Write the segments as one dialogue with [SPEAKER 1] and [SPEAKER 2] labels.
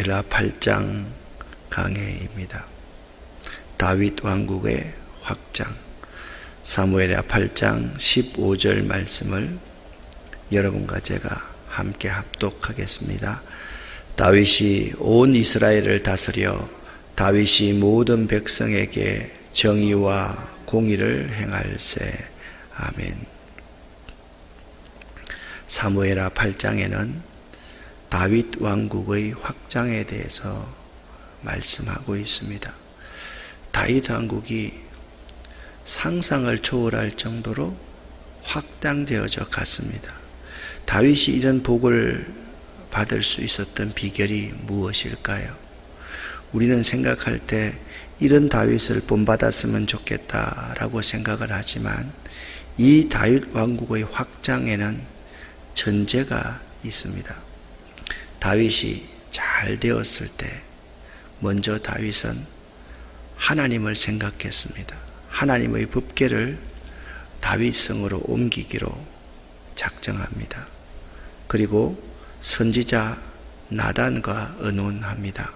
[SPEAKER 1] 사무엘하 8장 강해입니다. 다윗 왕국의 확장. 사무엘하 8장 15절 말씀을 여러분과 제가 함께 합독하겠습니다. 다윗이 온 이스라엘을 다스려 다윗이 모든 백성에게 정의와 공의를 행할세. 아멘. 사무엘하 8장에는 다윗 왕국의 확장에 대해서 말씀하고 있습니다. 다윗 왕국이 상상을 초월할 정도로 확장되어져 갔습니다. 다윗이 이런 복을 받을 수 있었던 비결이 무엇일까요? 우리는 생각할 때 이런 다윗을 본받았으면 좋겠다라고 생각을 하지만 이 다윗 왕국의 확장에는 전제가 있습니다. 다윗이 잘 되었을 때 먼저 다윗은 하나님을 생각했습니다. 하나님의 법궤를 다윗성으로 옮기기로 작정합니다. 그리고 선지자 나단과 의논합니다.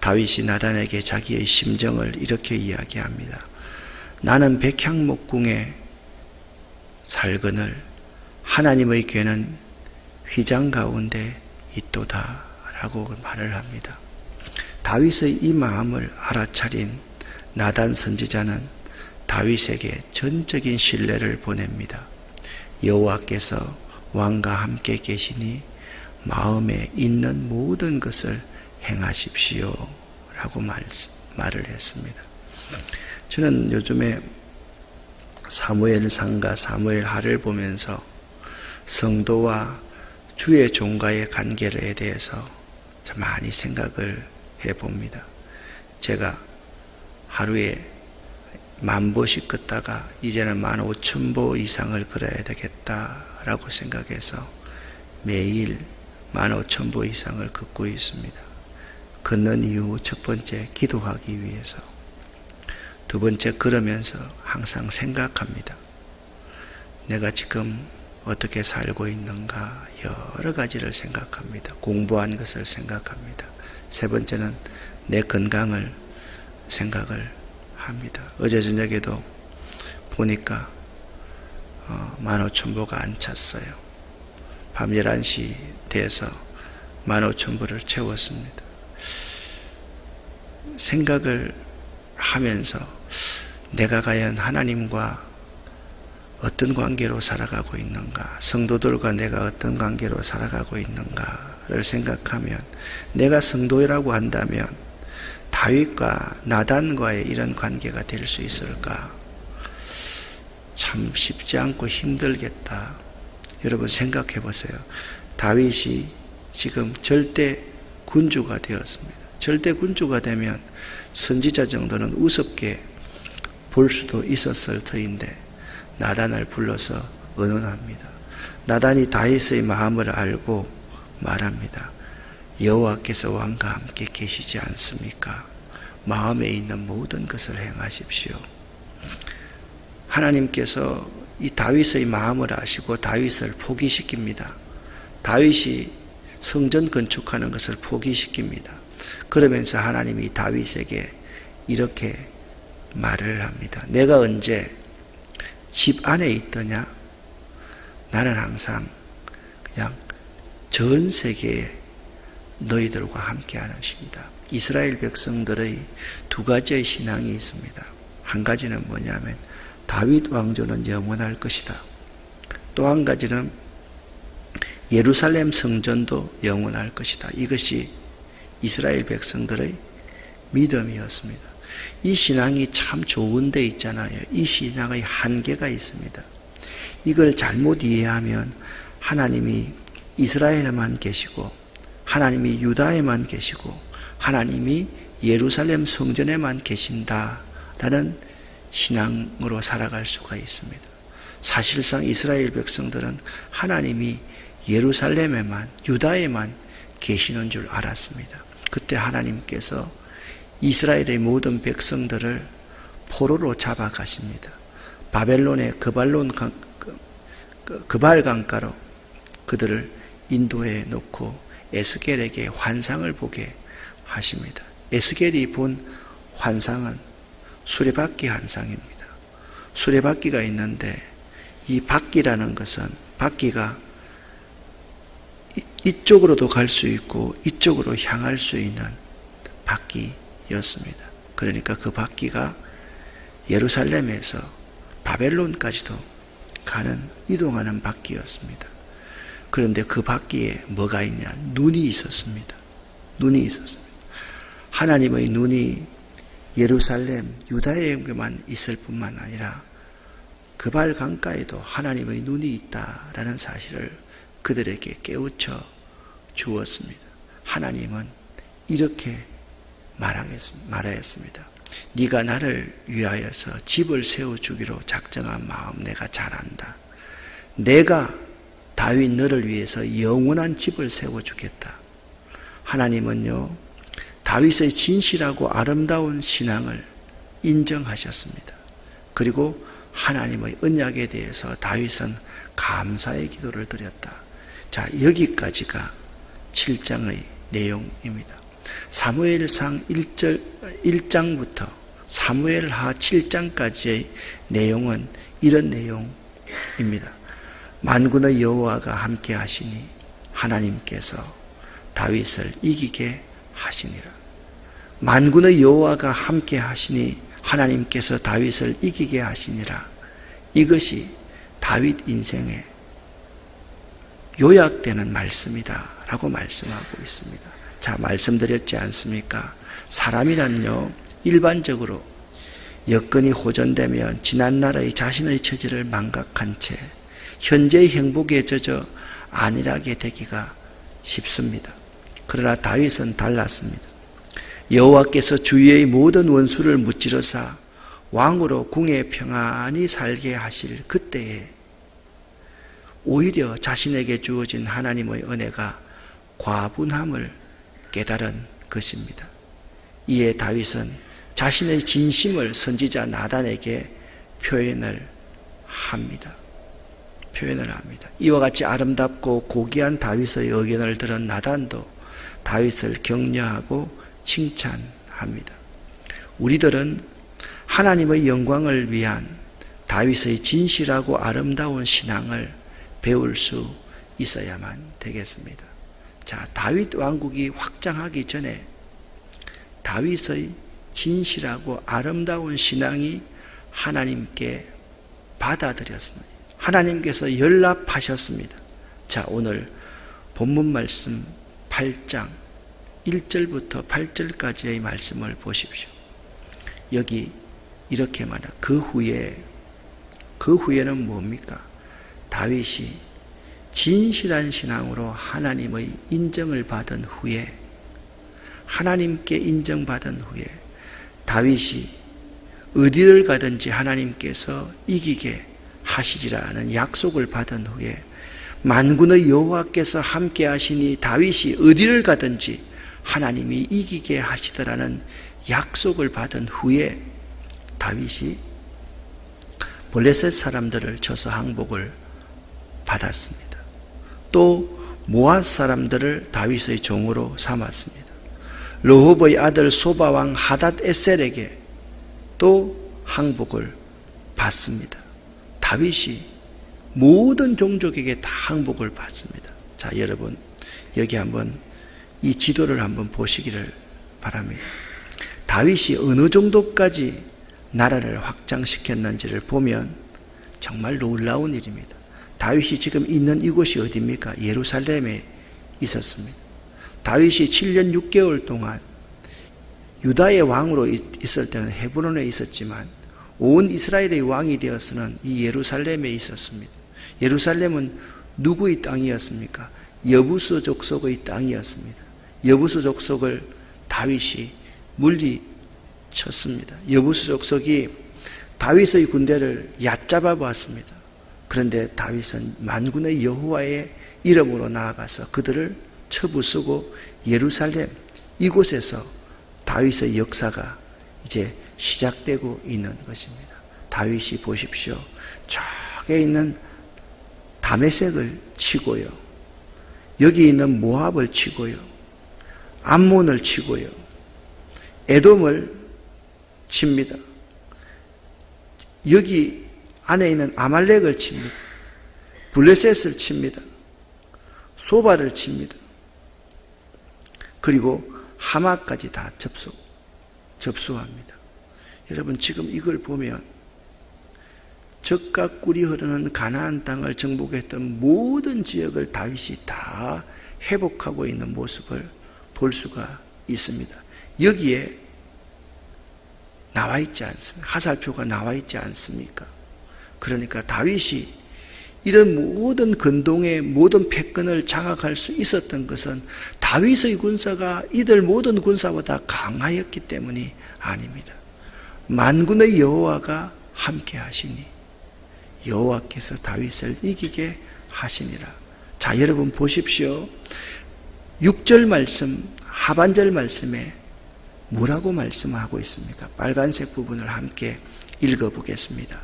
[SPEAKER 1] 다윗이 나단에게 자기의 심정을 이렇게 이야기합니다. 나는 백향목궁에 살거늘 하나님의 궤는 휘장 가운데 있도다 라고 말을 합니다. 다윗의 이 마음을 알아차린 나단 선지자는 다윗에게 전적인 신뢰를 보냅니다. 여호와께서 왕과 함께 계시니 마음에 있는 모든 것을 행하십시오 라고 말을 했습니다. 저는 요즘에 사무엘상과 사무엘하를 보면서 성도와 주의 종과의 관계에 대해서 참 많이 생각을 해봅니다. 제가 하루에 10,000보씩 걷다가 이제는 15,000보 이상을 걸어야 되겠다라고 생각해서 매일 15,000보 이상을 걷고 있습니다. 걷는 이유 첫 번째 기도하기 위해서, 두 번째 걸으면서 항상 생각합니다. 내가 지금 어떻게 살고 있는가 여러 가지를 생각합니다. 공부한 것을 생각합니다. 세 번째는 내 건강을 생각을 합니다. 어제 저녁에도 보니까 15,000보가 안 찼어요. 밤 11시 돼서 15,000보를 채웠습니다. 생각을 하면서 내가 과연 하나님과 어떤 관계로 살아가고 있는가, 성도들과 내가 어떤 관계로 살아가고 있는가를 생각하면, 내가 성도라고 한다면 다윗과 나단과의 이런 관계가 될 수 있을까? 참 쉽지 않고 힘들겠다. 여러분 생각해 보세요. 다윗이 지금 절대 군주가 되었습니다. 절대 군주가 되면 선지자 정도는 우습게 볼 수도 있었을 터인데 나단을 불러서 의논합니다. 나단이 다윗의 마음을 알고 말합니다. 여호와께서 왕과 함께 계시지 않습니까? 마음에 있는 모든 것을 행하십시오. 하나님께서 이 다윗의 마음을 아시고 다윗을 포기시킵니다. 다윗이 성전 건축하는 것을 포기시킵니다. 그러면서 하나님이 다윗에게 이렇게 말을 합니다. 내가 언제 집 안에 있더냐? 나는 항상 그냥 전 세계에 너희들과 함께하는 신이다. 이스라엘 백성들의 두 가지의 신앙이 있습니다. 한 가지는 뭐냐면 다윗 왕조는 영원할 것이다. 또 한 가지는 예루살렘 성전도 영원할 것이다. 이것이 이스라엘 백성들의 믿음이었습니다. 이 신앙이 참 좋은 데 있잖아요. 이 신앙의 한계가 있습니다. 이걸 잘못 이해하면 하나님이 이스라엘에만 계시고 하나님이 유다에만 계시고 하나님이 예루살렘 성전에만 계신다라는 신앙으로 살아갈 수가 있습니다. 사실상 이스라엘 백성들은 하나님이 예루살렘에만, 유다에만 계시는 줄 알았습니다. 그때 하나님께서 이스라엘의 모든 백성들을 포로로 잡아가십니다. 바벨론의 그발 강가로 그들을 인도해 놓고 에스겔에게 환상을 보게 하십니다. 에스겔이 본 환상은 수레바퀴 환상입니다. 수레바퀴가 있는데 이 바퀴라는 것은 바퀴가 이쪽으로도 갈 수 있고 이쪽으로 향할 수 있는 바퀴였습니다. 그러니까 그 바퀴가 예루살렘에서 바벨론까지도 가는 이동하는 바퀴였습니다. 그런데 그 바퀴에 뭐가 있냐? 눈이 있었습니다. 눈이 있었습니다. 하나님의 눈이 예루살렘, 유다에게만 있을 뿐만 아니라 그발 강가에도 하나님의 눈이 있다라는 사실을 그들에게 깨우쳐 주었습니다. 하나님은 이렇게 말하였습니다. 네가 나를 위하여서 집을 세워주기로 작정한 마음 내가 잘 안다. 내가 다윗 너를 위해서 영원한 집을 세워주겠다. 하나님은요, 다윗의 진실하고 아름다운 신앙을 인정하셨습니다. 그리고 하나님의 언약에 대해서 다윗은 감사의 기도를 드렸다. 자, 여기까지가 7장의 내용입니다. 사무엘상 1장부터 사무엘하 7장까지의 내용은 이런 내용입니다. 만군의 여호와가 함께 하시니 하나님께서 다윗을 이기게 하시니라. 만군의 여호와가 함께 하시니 하나님께서 다윗을 이기게 하시니라. 이것이 다윗 인생의 요약되는 말씀이다 라고 말씀하고 있습니다. 자, 말씀드렸지 않습니까? 사람이란요, 일반적으로 여건이 호전되면 지난날의 자신의 처지를 망각한 채 현재의 행복에 젖어 안일하게 되기가 쉽습니다. 그러나 다윗은 달랐습니다. 여호와께서 주위의 모든 원수를 무찌르사 왕으로 궁에 평안히 살게 하실 그때에 오히려 자신에게 주어진 하나님의 은혜가 과분함을 깨달은 것입니다. 이에 다윗은 자신의 진심을 선지자 나단에게 표현을 합니다. 이와 같이 아름답고 고귀한 다윗의 의견을 들은 나단도 다윗을 격려하고 칭찬합니다. 우리들은 하나님의 영광을 위한 다윗의 진실하고 아름다운 신앙을 배울 수 있어야만 되겠습니다. 자, 다윗 왕국이 확장하기 전에 다윗의 진실하고 아름다운 신앙이 하나님께 받아들였습니다. 하나님께서 연락하셨습니다. 자, 오늘 본문 말씀 8장 1절부터 8절까지의 말씀을 보십시오. 여기 이렇게 말합니다. 그 후에는 뭡니까? 다윗이 진실한 신앙으로 하나님의 인정을 받은 후에, 하나님께 인정받은 후에 다윗이 어디를 가든지 하나님께서 이기게 하시리라는 약속을 받은 후에 만군의 여호와께서 함께 하시니 다윗이 어디를 가든지 하나님이 이기게 하시더라는 약속을 받은 후에 다윗이 블레셋 사람들을 쳐서 항복을 받았습니다. 또 모압 사람들을 다윗의 종으로 삼았습니다. 르홉의 아들 소바왕 하닷 에셀에게 또 항복을 받습니다. 다윗이 모든 종족에게 다 항복을 받습니다. 자, 여러분 여기 한번 이 지도를 한번 보시기를 바랍니다. 다윗이 어느 정도까지 나라를 확장시켰는지를 보면 정말 놀라운 일입니다. 다윗이 지금 있는 이곳이 어디입니까? 예루살렘에 있었습니다. 다윗이 7년 6개월 동안 유다의 왕으로 있을 때는 헤브론에 있었지만 온 이스라엘의 왕이 되어서는 이 예루살렘에 있었습니다. 예루살렘은 누구의 땅이었습니까? 여부수 족속의 땅이었습니다. 여부수 족속을 다윗이 물리쳤습니다. 여부수 족속이 다윗의 군대를 얕잡아 보았습니다. 그런데 다윗은 만군의 여호와의 이름으로 나아가서 그들을 쳐부수고 예루살렘 이곳에서 다윗의 역사가 이제 시작되고 있는 것입니다. 다윗이 보십시오. 저게 있는 다메섹을 치고요. 여기 있는 모압을 치고요, 암몬을 치고요, 에돔을 칩니다. 여기 안에 있는 아말렉을 칩니다. 블레셋을 칩니다. 소바를 칩니다. 그리고 하마까지 다 접수합니다. 여러분, 지금 이걸 보면 젖과 꿀이 흐르는 가나안 땅을 정복했던 모든 지역을 다윗이 다 회복하고 있는 모습을 볼 수가 있습니다. 여기에 나와 있지 않습니까? 하살표가 나와 있지 않습니까? 그러니까 다윗이 이런 모든 근동의 모든 패권을 장악할 수 있었던 것은 다윗의 군사가 이들 모든 군사보다 강하였기 때문이 아닙니다. 만군의 여호와가 함께 하시니 여호와께서 다윗을 이기게 하시니라. 자, 여러분 보십시오. 6절 말씀, 하반절 말씀에 뭐라고 말씀하고 있습니까? 빨간색 부분을 함께 읽어보겠습니다.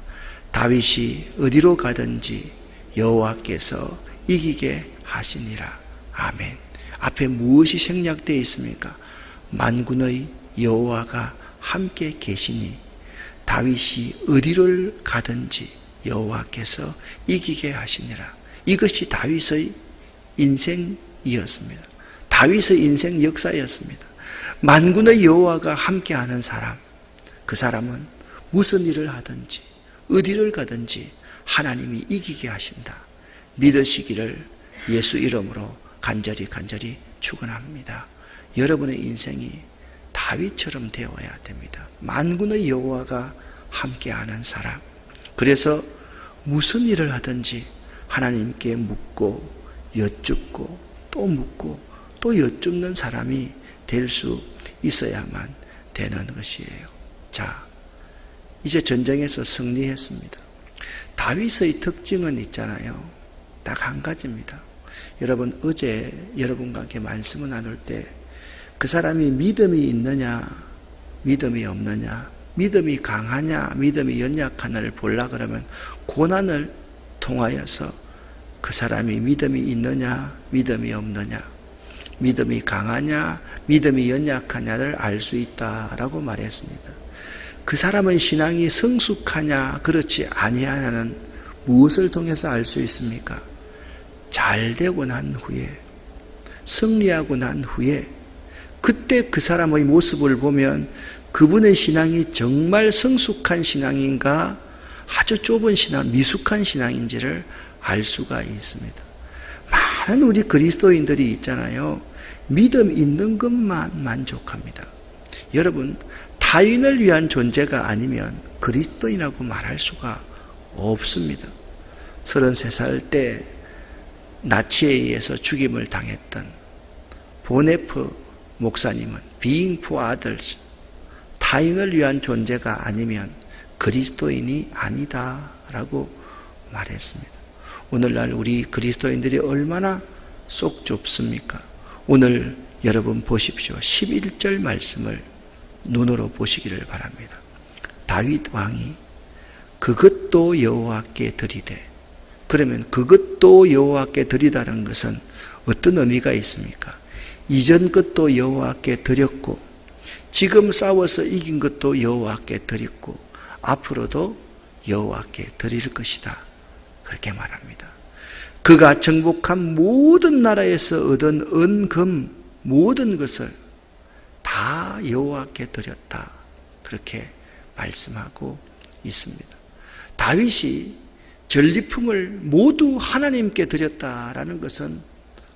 [SPEAKER 1] 다윗이 어디로 가든지 여호와께서 이기게 하시니라. 아멘. 앞에 무엇이 생략되어 있습니까? 만군의 여호와가 함께 계시니 다윗이 어디를 가든지 여호와께서 이기게 하시니라. 이것이 다윗의 인생이었습니다. 다윗의 인생 역사였습니다. 만군의 여호와가 함께하는 사람, 그 사람은 무슨 일을 하든지 어디를 가든지 하나님이 이기게 하신다. 믿으시기를 예수 이름으로 간절히 축원합니다. 여러분의 인생이 다윗처럼 되어야 됩니다. 만군의 여호와가 함께하는 사람. 그래서 무슨 일을 하든지 하나님께 묻고 여쭙고 또 묻고 또 여쭙는 사람이 될 수 있어야만 되는 것이에요. 자, 이제 전쟁에서 승리했습니다. 다윗의 특징은 있잖아요. 딱 한 가지입니다. 여러분, 어제 여러분과 함께 말씀을 나눌 때 그 사람이 믿음이 있느냐 믿음이 없느냐, 믿음이 강하냐 믿음이 연약하냐를 보려 그러면 고난을 통하여서 그 사람이 믿음이 있느냐 믿음이 없느냐, 믿음이 강하냐 믿음이 연약하냐를 알 수 있다라고 말했습니다. 그 사람의 신앙이 성숙하냐 그렇지 아니하냐는 무엇을 통해서 알 수 있습니까? 잘 되고 난 후에, 승리하고 난 후에, 그때 그 사람의 모습을 보면 그분의 신앙이 정말 성숙한 신앙인가 아주 좁은 신앙, 미숙한 신앙인지를 알 수가 있습니다. 많은 우리 그리스도인들이 있잖아요. 믿음 있는 것만 만족합니다. 여러분, 타인을 위한 존재가 아니면 그리스도인이라고 말할 수가 없습니다. 33살 때 나치에 의해서 죽임을 당했던 보네프 목사님은 Being for others, 타인을 위한 존재가 아니면 그리스도인이 아니다라고 말했습니다. 오늘날 우리 그리스도인들이 얼마나 속 좁습니까? 오늘 여러분 보십시오. 11절 말씀을 눈으로 보시기를 바랍니다. 다윗 왕이 그것도 여호와께 드리되, 그러면 그것도 여호와께 드리다는 것은 어떤 의미가 있습니까? 이전 것도 여호와께 드렸고 지금 싸워서 이긴 것도 여호와께 드렸고 앞으로도 여호와께 드릴 것이다, 그렇게 말합니다. 그가 정복한 모든 나라에서 얻은 은금 모든 것을 다 여호와께 드렸다, 그렇게 말씀하고 있습니다. 다윗이 전리품을 모두 하나님께 드렸다라는 것은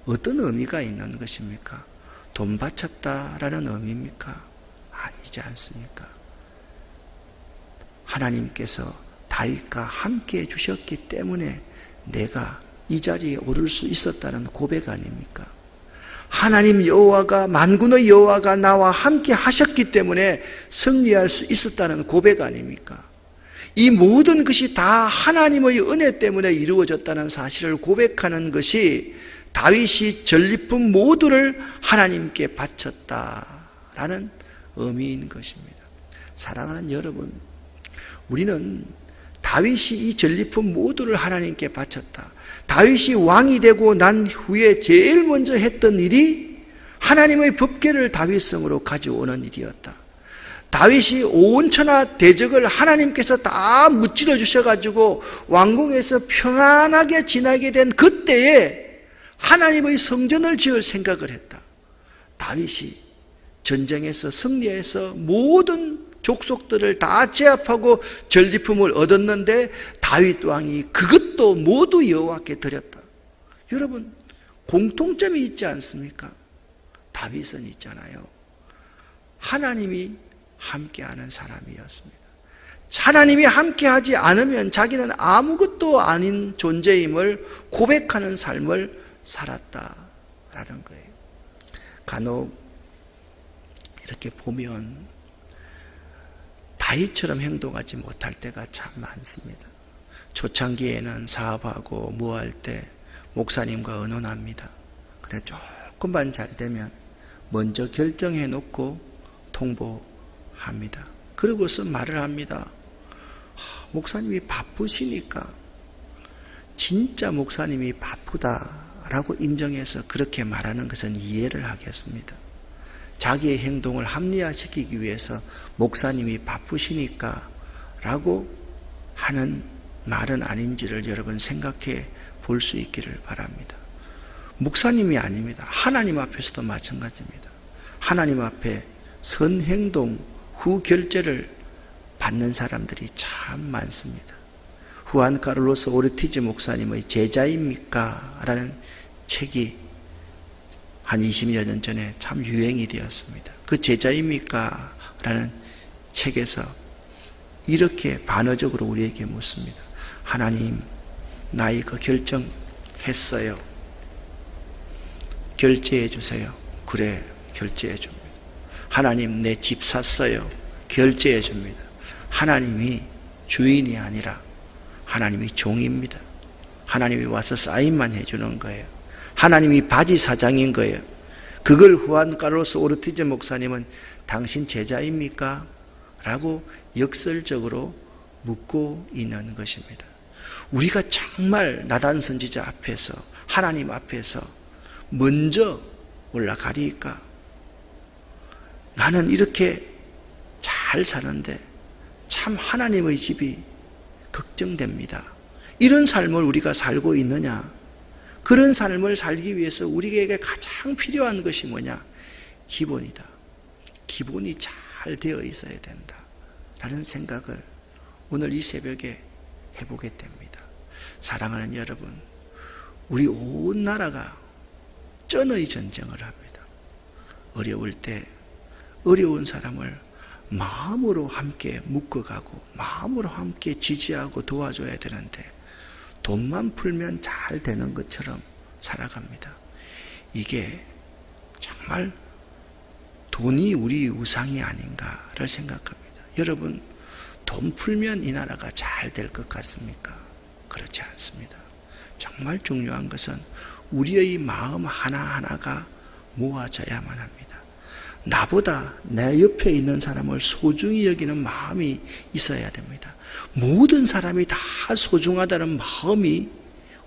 [SPEAKER 1] 어떤 의미가 있는 것입니까? 돈 바쳤다라는 의미입니까? 아니지 않습니까? 하나님께서 다윗과 함께 해주셨기 때문에 내가 이 자리에 오를 수 있었다는 고백 아닙니까? 하나님 여호와가, 만군의 여호와가 나와 함께 하셨기 때문에 승리할 수 있었다는 고백 아닙니까? 이 모든 것이 다 하나님의 은혜 때문에 이루어졌다는 사실을 고백하는 것이 다윗이 전리품 모두를 하나님께 바쳤다라는 의미인 것입니다. 사랑하는 여러분, 우리는 다윗이 이 전리품 모두를 하나님께 바쳤다. 다윗이 왕이 되고 난 후에 제일 먼저 했던 일이 하나님의 법궤를 다윗성으로 가져오는 일이었다. 다윗이 온 천하 대적을 하나님께서 다 무찌러 주셔가지고 왕궁에서 평안하게 지나게 된 그때에 하나님의 성전을 지을 생각을 했다. 다윗이 전쟁에서 승리해서 모든 족속들을 다 제압하고 전리품을 얻었는데 다윗 왕이 그것도 모두 여호와께 드렸다. 여러분, 공통점이 있지 않습니까? 다윗은 있잖아요. 하나님이 함께하는 사람이었습니다. 하나님이 함께하지 않으면 자기는 아무것도 아닌 존재임을 고백하는 삶을 살았다라는 거예요. 간혹 이렇게 보면 다윗처럼 행동하지 못할 때가 참 많습니다. 초창기에는 사업하고 뭐 할 때 목사님과 의논합니다. 그래 조금만 잘 되면 먼저 결정해 놓고 통보합니다. 그러고서 말을 합니다. 목사님이 바쁘시니까 진짜 목사님이 바쁘다라고 인정해서 그렇게 말하는 것은 이해를 하겠습니다. 자기의 행동을 합리화시키기 위해서 목사님이 바쁘시니까 라고 하는 말은 아닌지를 여러분 생각해 볼 수 있기를 바랍니다. 목사님이 아닙니다. 하나님 앞에서도 마찬가지입니다. 하나님 앞에 선행동 후결제를 받는 사람들이 참 많습니다. 후안 카를로스 오르티즈 목사님의 제자입니까? 라는 책이 한 20여 년 전에 참 유행이 되었습니다. 그 제자입니까? 라는 책에서 이렇게 반어적으로 우리에게 묻습니다. 하나님, 나 이거 결정했어요. 결제해 주세요. 그래, 결제해 줍니다. 하나님, 내 집 샀어요. 결제해 줍니다. 하나님이 주인이 아니라 하나님이 종입니다. 하나님이 와서 사인만 해주는 거예요. 하나님이 바지 사장인 거예요. 그걸 후안 카를로스 오르티즈 목사님은 당신 제자입니까? 라고 역설적으로 묻고 있는 것입니다. 우리가 정말 나단 선지자 앞에서 하나님 앞에서 먼저 올라가리까? 나는 이렇게 잘 사는데 참 하나님의 집이 걱정됩니다. 이런 삶을 우리가 살고 있느냐? 그런 삶을 살기 위해서 우리에게 가장 필요한 것이 뭐냐? 기본이다. 기본이 잘 되어 있어야 된다. 라는 생각을 오늘 이 새벽에 해보게 됩니다. 사랑하는 여러분, 우리 온 나라가 쩐의 전쟁을 합니다. 어려울 때 어려운 사람을 마음으로 함께 묶어가고 마음으로 함께 지지하고 도와줘야 되는데 돈만 풀면 잘 되는 것처럼 살아갑니다. 이게 정말 돈이 우리 우상이 아닌가를 생각합니다. 여러분, 돈 풀면 이 나라가 잘 될 것 같습니까? 그렇지 않습니다. 정말 중요한 것은 우리의 마음 하나하나가 모아져야만 합니다. 나보다 내 옆에 있는 사람을 소중히 여기는 마음이 있어야 됩니다. 모든 사람이 다 소중하다는 마음이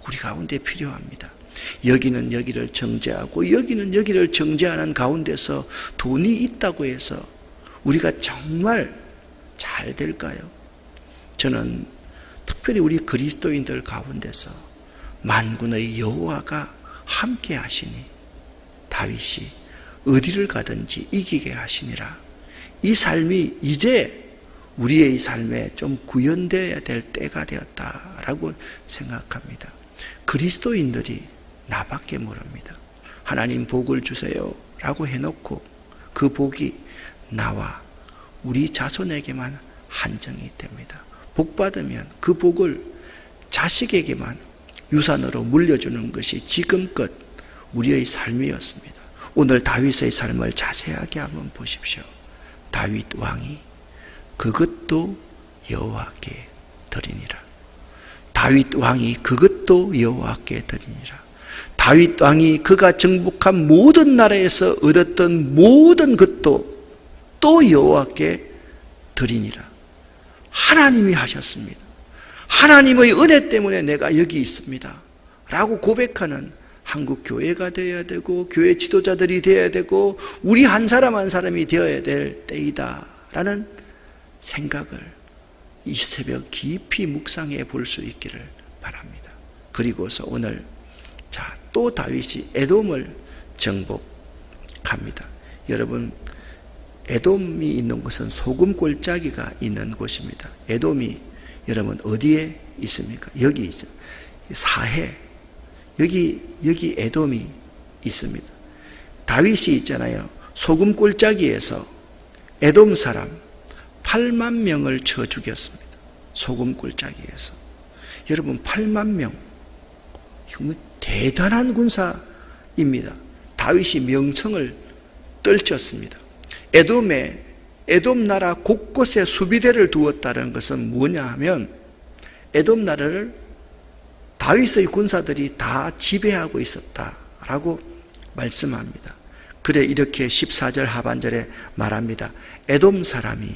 [SPEAKER 1] 우리 가운데 필요합니다. 여기는 여기를 정죄하고 여기는 여기를 정죄하는 가운데서 돈이 있다고 해서 우리가 정말 잘 될까요? 저는 특별히 우리 그리스도인들 가운데서 만군의 여호와가 함께 하시니 다윗이 어디를 가든지 이기게 하시니라. 이 삶이 이제 우리의 삶에 좀 구현되어야 될 때가 되었다라고 생각합니다. 그리스도인들이 나밖에 모릅니다. 하나님 복을 주세요 라고 해놓고 그 복이 나와 우리 자손에게만 한정이 됩니다. 복 받으면 그 복을 자식에게만 유산으로 물려주는 것이 지금껏 우리의 삶이었습니다. 오늘 다윗의 삶을 자세하게 한번 보십시오. 다윗 왕이 그것도 여호와께 드리니라. 다윗 왕이 그것도 여호와께 드리니라. 다윗 왕이 그가 정복한 모든 나라에서 얻었던 모든 것도 또 여호와께 드리니라. 하나님이 하셨습니다. 하나님의 은혜 때문에 내가 여기 있습니다 라고 고백하는 한국 교회가 되어야 되고 교회 지도자들이 되어야 되고 우리 한 사람 한 사람이 되어야 될 때이다 라는 생각을 이 새벽 깊이 묵상해 볼 수 있기를 바랍니다. 그리고서 오늘 또 다윗이 에돔을 정복합니다. 여러분, 에돔이 있는 곳은 소금 골짜기가 있는 곳입니다. 에돔이 여러분 어디에 있습니까? 여기 있죠. 사해. 여기 에돔이 있습니다. 다윗이 있잖아요. 소금 골짜기에서 에돔 사람 8만 명을 쳐 죽였습니다. 소금 골짜기에서. 여러분 8만 명. 이거 대단한 군사입니다. 다윗이 명성을 떨쳤습니다. 에돔 나라 곳곳에 수비대를 두었다는 것은 뭐냐 하면 에돔 나라를 다윗의 군사들이 다 지배하고 있었다라고 말씀합니다. 그래 이렇게 14절 하반절에 말합니다. 에돔 사람이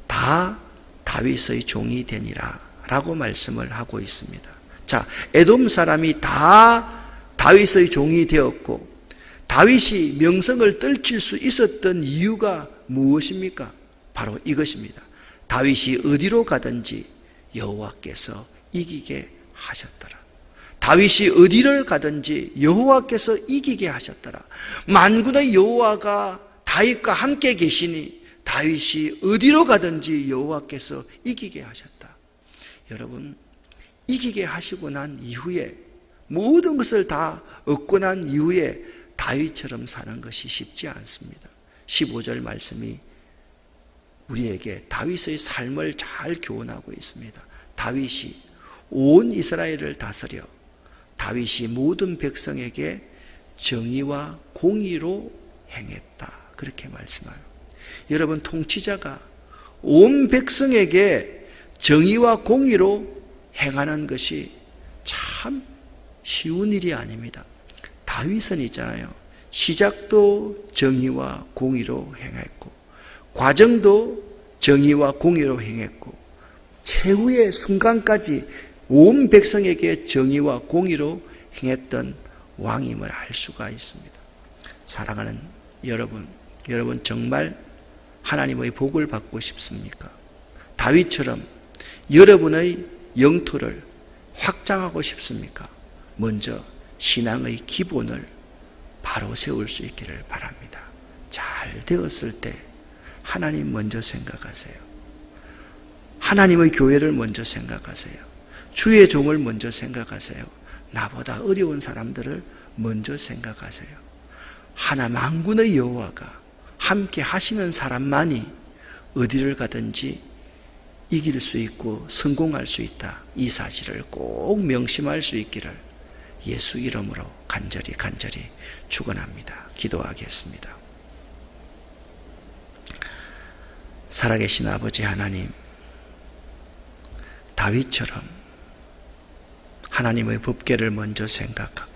[SPEAKER 1] 다 다윗의 종이 되니라 라고 말씀을 하고 있습니다. 자, 에돔 사람이 다 다윗의 종이 되었고 다윗이 명성을 떨칠 수 있었던 이유가 무엇입니까? 바로 이것입니다. 다윗이 어디로 가든지 여호와께서 이기게 하셨더라. 다윗이 어디를 가든지 여호와께서 이기게 하셨더라. 만군의 여호와가 다윗과 함께 계시니 다윗이 어디로 가든지 여호와께서 이기게 하셨다. 여러분, 이기게 하시고 난 이후에 모든 것을 다 얻고 난 이후에 다윗처럼 사는 것이 쉽지 않습니다. 15절 말씀이 우리에게 다윗의 삶을 잘 교훈하고 있습니다. 다윗이 온 이스라엘을 다스려 다윗이 모든 백성에게 정의와 공의로 행했다. 그렇게 말씀합니다. 여러분, 통치자가 온 백성에게 정의와 공의로 행하는 것이 참 쉬운 일이 아닙니다. 다윗은 있잖아요. 시작도 정의와 공의로 행했고 과정도 정의와 공의로 행했고 최후의 순간까지 온 백성에게 정의와 공의로 행했던 왕임을 알 수가 있습니다. 사랑하는 여러분 정말 하나님의 복을 받고 싶습니까? 다윗처럼 여러분의 영토를 확장하고 싶습니까? 먼저 신앙의 기본을 바로 세울 수 있기를 바랍니다. 잘 되었을 때 하나님 먼저 생각하세요. 하나님의 교회를 먼저 생각하세요. 주의 종을 먼저 생각하세요. 나보다 어려운 사람들을 먼저 생각하세요. 하나 만군의 여호와가 함께 하시는 사람만이 어디를 가든지 이길 수 있고 성공할 수 있다. 이 사실을 꼭 명심할 수 있기를 예수 이름으로 간절히 축원합니다. 기도하겠습니다. 살아계신 아버지 하나님, 다윗처럼 하나님의 법궤를 먼저 생각하고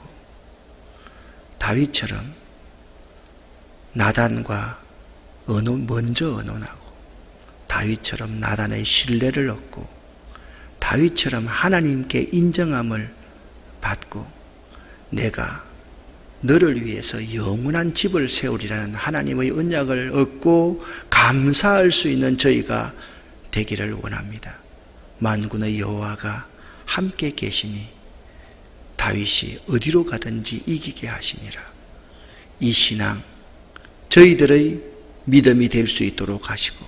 [SPEAKER 1] 다윗처럼 나단과 먼저 언론하고 다윗처럼 나단의 신뢰를 얻고 다윗처럼 하나님께 인정함을 받고 내가 너를 위해서 영원한 집을 세우리라는 하나님의 언약을 얻고 감사할 수 있는 저희가 되기를 원합니다. 만군의 여호와가 함께 계시니 다윗이 어디로 가든지 이기게 하시니라. 이 신앙 저희들의 믿음이 될 수 있도록 하시고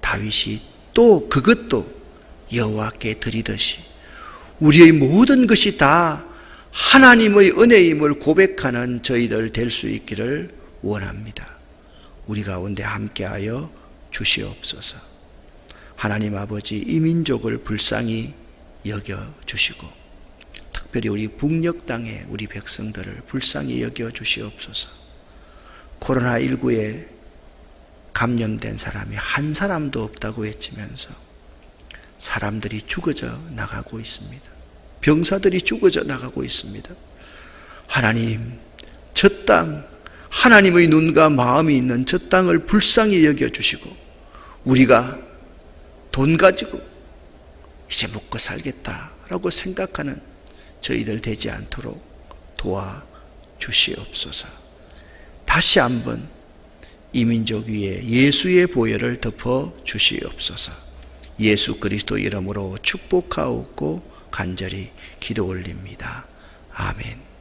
[SPEAKER 1] 다윗이 또 그것도 여호와께 드리듯이 우리의 모든 것이 다 하나님의 은혜임을 고백하는 저희들 될 수 있기를 원합니다. 우리 가운데 함께하여 주시옵소서. 하나님 아버지, 이 민족을 불쌍히 여겨주시고 특별히 우리 북녘 땅의 우리 백성들을 불쌍히 여겨주시옵소서. 코로나19에 감염된 사람이 한 사람도 없다고 외치면서 사람들이 죽어져 나가고 있습니다. 병사들이 죽어져 나가고 있습니다. 하나님, 저 땅, 하나님의 눈과 마음이 있는 저 땅을 불쌍히 여겨주시고 우리가 돈 가지고 이제 먹고 살겠다라고 생각하는 저희들 되지 않도록 도와주시옵소서. 다시 한번 이 민족 위에 예수의 보혈을 덮어 주시옵소서. 예수 그리스도 이름으로 축복하옵고 간절히 기도 올립니다. 아멘.